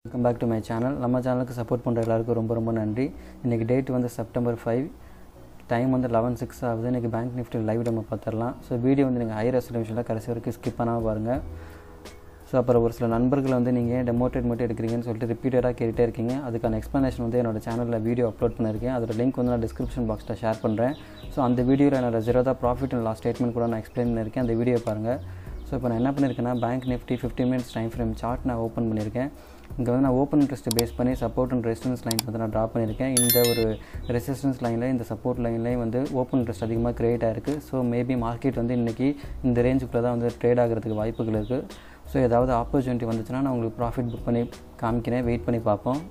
Welcome back to my channel. நம்ம சேனலுக்கு support பண்ணுற எல்லாருக்கும் ரொம்ப நன்றி. இன்னைக்கு டேட் வந்து செப்டம்பர் 5, டைம் வந்து 11:06 ஆகுது. இன்னைக்கு பேங்க் நிஃப்டி லைவ் நம்ம பார்த்துடலாம். ஸோ வீடியோ வந்து நீங்கள் ஹை ரெசல்யூஷனில் கடைசி வரைக்கும் ஸ்கிப் பண்ணாமல் பாருங்கள். ஸோ அப்புறம் ஒரு சில நண்பர்கள் வந்து நீங்கள் டெமோட்டேட் மட்டும் எடுக்கிறீங்கன்னு சொல்லிட்டு ரிப்பீட்டடாக கேட்டுகிட்டே இருக்கீங்க. அதுக்கான எக்ஸ்ப்ளனேஷன் வந்து என்னோட சேனலில் வீடியோ அப்லோட் பண்ணியிருக்கேன். அதோட லிங்க் வந்து நான் டிஸ்கிரிப்ஷன் பாக்ஸில் ஷேர் பண்ணுறேன். ஸோ அந்த வீடியோவில் என்னோட Zerodha profit and loss statement கூட நான் எக்ஸ்பிளைன் பண்ணியிருக்கேன். அந்த வீடியோ பாருங்கள். ஸோ இப்போ நான் என்ன பண்ணியிருக்கேன்னா Bank Nifty 15 minutes time frame chart நான் ஓப்பன் பண்ணியிருக்கேன். இங்கே வந்து நான் ஓப்பன் இன்ட்ரெஸ்ட்டு பேஸ் பண்ணி சப்போர்ட் அண்ட் ரெசிஸ்டன்ஸ் லைன் வந்து நான் ட்ரா பண்ணியிருக்கேன். இந்த ஒரு ரெசிஸ்டன்ஸ் லைனில் இந்த சப்போர்ட் லைன்லேயும் வந்து ஓப்பன் இன்ட்ரெஸ்ட் அதிகமாக க்ரியேட் ஆகிருக்கு. ஸோ மேபி மார்க்கெட் வந்து இன்றைக்கி இந்த ரேஞ்சுக்குள்ளே தான் வந்து ட்ரேட் ஆகிறதுக்கு வாய்ப்புகள் இருக்குது. ஸோ ஏதாவது ஆப்பர்ச்சுனிட்டி வந்துச்சுன்னா நான் உங்களுக்கு ப்ராஃபிட் புக் பண்ணி காமிக்கிறேன். வெயிட் பண்ணி பார்ப்போம்.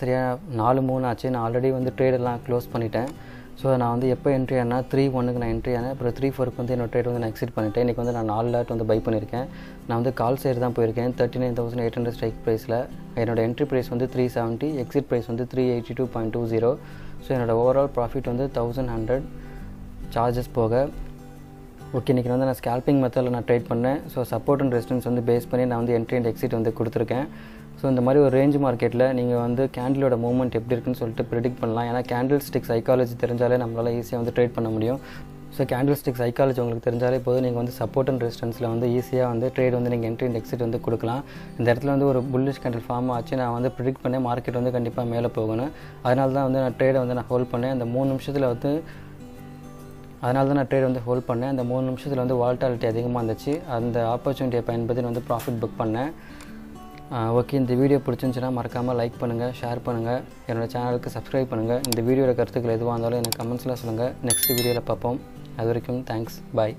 சரியா 4-3 ஆச்சு. நான் ஆல்ரெடி வந்து ட்ரேடெல்லாம் க்ளோஸ் பண்ணிட்டேன். ஸோ நான் வந்து எப்போ என்ட்ரி ஆனால் 3-1க்கு நான் என்ட்ரி ஆனேன். அப்புறம் 3-4க்கு வந்து என்னோட ட்ரேட் வந்து நான் எக்ஸிட் பண்ணிட்டேன். இன்றைக்கி வந்து நான் 4 லாட் வந்து பை பண்ணியிருக்கேன். நான் வந்து கால் சைடு தான் போயிருக்கேன். 39,800 ஸ்ட்ரைக் ப்ரைஸில் என்னோடய என்ட்ரி ப்ரைஸ் வந்து 370, எக்ஸிட் ப்ரைஸ் வந்து 382.20. ஸோ என்னோடய ஓவரால் ப்ராஃபிட் வந்து 1100 சார்ஜஸ் போக. ஓகே, இன்றைக்கி வந்து நான் ஸ்கேல்பிங் மெத்தடில் நான் ட்ரேட் பண்ணேன். ஸோ சப்போர்ட் அண்ட் ரெசிஸ்டன்ஸ் வந்து பேஸ் பண்ணி நான் வந்து என்ட்ரி அண்ட் எக்ஸிட் வந்து கொடுத்துருக்கேன். ஸோ இந்த மாதிரி ஒரு ரேஞ்ச் மார்க்கெட்டில் நீங்கள் வந்து கேண்டிலோட மூவ்மெண்ட் எப்படி இருக்குன்னு சொல்லிட்டு ப்ரிடிக்ட் பண்ணலாம். ஏன்னா கேண்டில் ஸ்டிக் சைக்காலஜி தெரிஞ்சாலே நம்மளால் ஈஸியாக வந்து ட்ரேட் பண்ண முடியும். ஸோ கேண்டில் ஸ்டிக் சைக்காலஜி உங்களுக்கு தெரிஞ்சாலே போதும், நீங்கள் வந்து சப்போர்ட் அண்ட் ரெசிஸ்டன்ஸில் வந்து ஈஸியாக வந்து ட்ரேட் வந்து நீங்கள் என்ட்ரி அண்ட் எக்ஸிட் வந்து கொடுக்கலாம். இந்த இடத்துல வந்து ஒரு புல்லிஷ் கேண்டில் ஃபார்ம் ஆச்சு. நான் வந்து ப்ரிடிக்ட் பண்ணேன் மார்க்கெட் வந்து கண்டிப்பாக மேலே போகணும். அதனால தான் வந்து நான் ட்ரேடை வந்து நான் ஹோல்ட் பண்ணேன். அந்த 3 நிமிஷத்தில் வந்து ட்ரேட் வந்து ஹோல்ட் பண்ணேன். அந்த 3 நிமிஷத்தில் வந்து வால்டாலிட்டி அதிகமாக இருந்துச்சு. அந்த ஆப்பர்ச்சுனிட்டியை பயன்படுத்தி வந்து ப்ராஃபிட் புக் பண்ணேன். ஓகே, இந்த வீடியோ பிடிச்சிருந்துச்சுன்னா மறக்காமல் லைக் பண்ணுங்கள், ஷேர் பண்ணுங்கள், என்னோடய சேனலுக்கு சப்ஸ்கிரைப் பண்ணுங்கள். இந்த வீடியோட கருத்துக்கள் எதுவாக இருந்தாலும் எனக்கு கமெண்ட்ஸில் சொல்லுங்கள். நெக்ஸ்ட் வீடியோவில் பார்ப்போம். அது வரைக்கும் தேங்க்ஸ், பாய்.